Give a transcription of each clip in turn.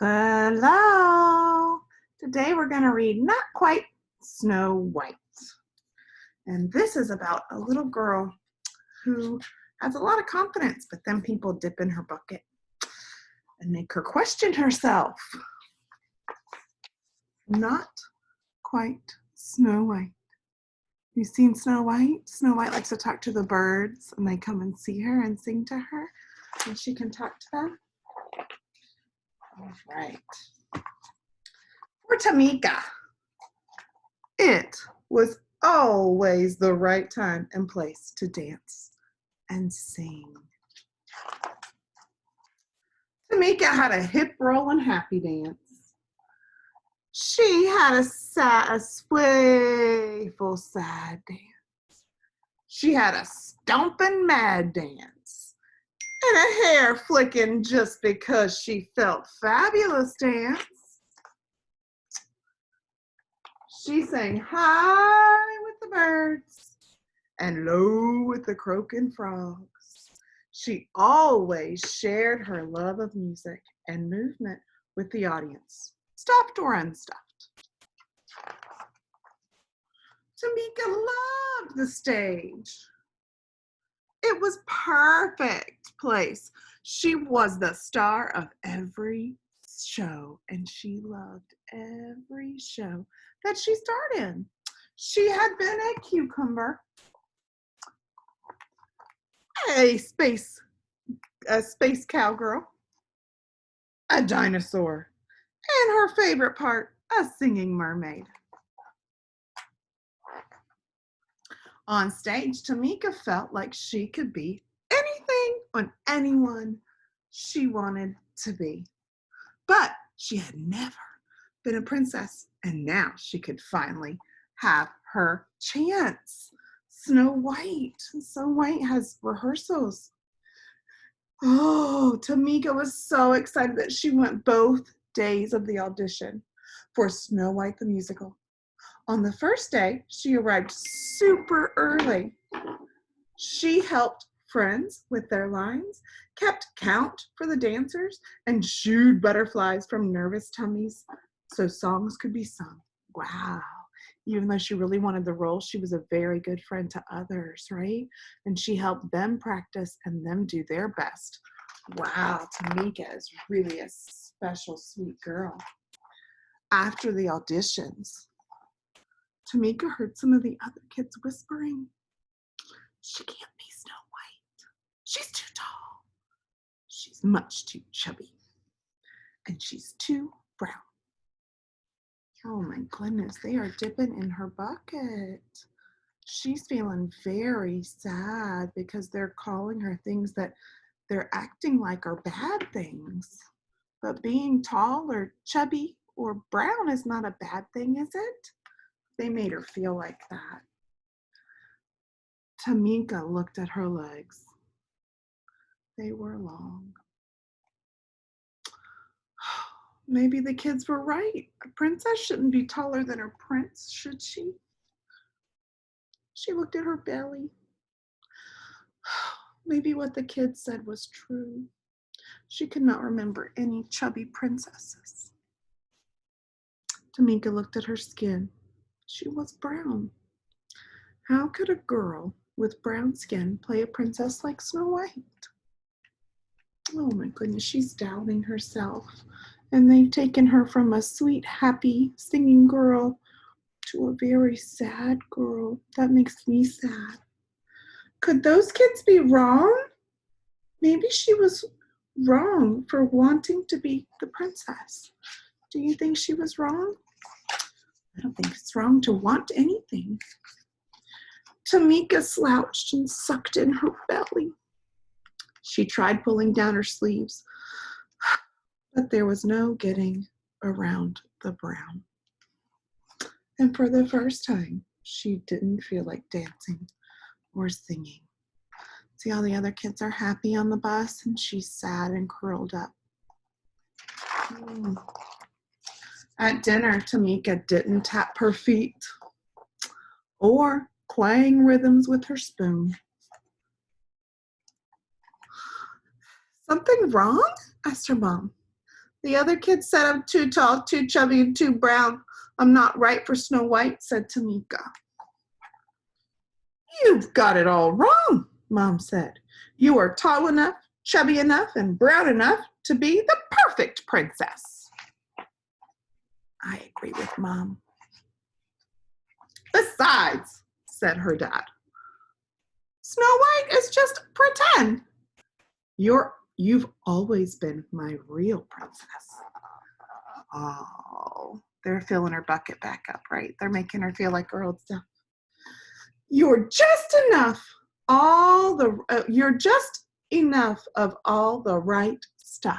Hello. Today we're going to read Not Quite Snow White. And this is about a little girl who has a lot of confidence, but then people dip in her bucket and make her question herself. Not quite Snow White. You seen Snow White? Snow White likes to talk to the birds, and they come and see her and sing to her, and she can talk to them. All right. For Tamika, it was always the right time and place to dance and sing. Tamika had a hip roll and happy dance. She had a swayful sad dance. She had a stomping mad dance and a hair flicking just because she felt fabulous dance. She sang high with the birds and low with the croaking frogs. She always shared her love of music and movement with the audience, stuffed or unstuffed. Tamika loved the stage. It was perfect place. She was the star of every show, and she loved every show that she starred in. She had been a cucumber, a space cowgirl, a dinosaur, and her favorite part, a singing mermaid. On stage, Tamika felt like she could be anything or anyone she wanted to be. But she had never been a princess, and now she could finally have her chance. Snow White has rehearsals. Oh, Tamika was so excited that she went both days of the audition for Snow White the musical. On the first day, she arrived super early. She helped friends with their lines, kept count for the dancers, and shooed butterflies from nervous tummies so songs could be sung. Wow. Even though she really wanted the role, she was a very good friend to others, right? And she helped them practice and them do their best. Wow, Tamika is really a special, sweet girl. After the auditions, Tamika heard some of the other kids whispering, "She can't be Snow White. She's too tall. She's much too chubby. And she's too brown." Oh my goodness, they are dipping in her bucket. She's feeling very sad because they're calling her things that they're acting like are bad things. But being tall or chubby or brown is not a bad thing, is it? They made her feel like that. Tamika looked at her legs. They were long. Maybe the kids were right. A princess shouldn't be taller than her prince, should she? She looked at her belly. Maybe what the kids said was true. She could not remember any chubby princesses. Tamika looked at her skin. She was brown. How could a girl with brown skin play a princess like Snow White? Oh my goodness, she's doubting herself. And they've taken her from a sweet, happy, singing girl to a very sad girl. That makes me sad. Could those kids be wrong? Maybe she was wrong for wanting to be the princess. Do you think she was wrong? I don't think it's wrong to want anything. Tamika slouched and sucked in her belly. She tried pulling down her sleeves, but there was no getting around the brown. And for the first time, she didn't feel like dancing or singing. See how the other kids are happy on the bus and she's sad and curled up. At dinner, Tamika didn't tap her feet or clang rhythms with her spoon. "Something wrong?" asked her mom. The other kids said I'm too tall, too chubby, and too brown. I'm not right for Snow White, said Tamika. You've got it all wrong, Mom said. You are tall enough, chubby enough, and brown enough to be the perfect princess. I agree with Mom. Besides, said her dad, Snow White is just pretend. You've always been my real princess. Oh, they're filling her bucket back up, right? They're making her feel like her old self. You're just enough. You're just enough of all the right stuff.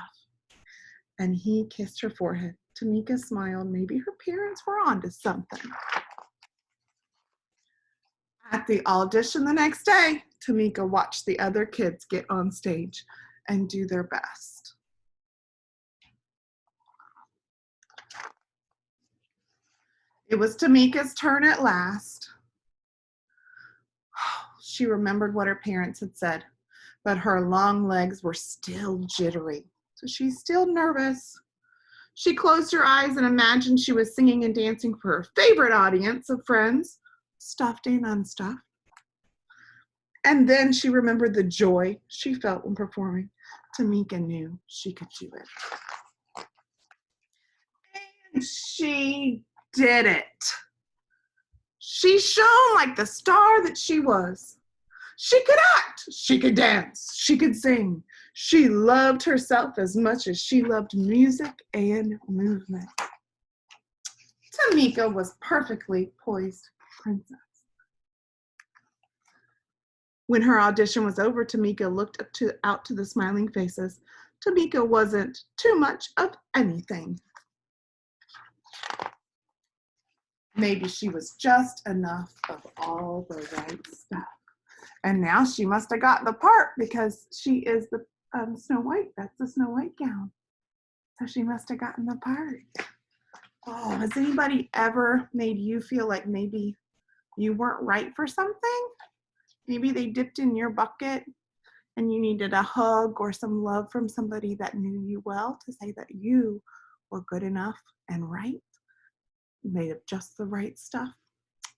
And he kissed her forehead. Tamika smiled. Maybe her parents were onto something. At the audition the next day, Tamika watched the other kids get on stage and do their best. It was Tamika's turn at last. She remembered what her parents had said, but her long legs were still jittery, so she's still nervous. She closed her eyes and imagined she was singing and dancing for her favorite audience of friends, stuffed and unstuffed. And then she remembered the joy she felt when performing. Tamika knew she could do it. And she did it. She shone like the star that she was. She could act, she could dance, she could sing. She loved herself as much as she loved music and movement. Tamika was perfectly poised princess. When her audition was over, Tamika looked out to the smiling faces. Tamika wasn't too much of anything. Maybe she was just enough of all the right stuff. And now she must have gotten the part because she is the Snow White. That's the Snow White gown. So she must have gotten the part. Oh, has anybody ever made you feel like maybe you weren't right for something? Maybe they dipped in your bucket and you needed a hug or some love from somebody that knew you well to say that you were good enough and right, made of just the right stuff.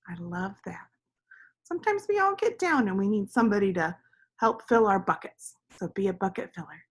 I love that. Sometimes we all get down and we need somebody to help fill our buckets. So be a bucket filler.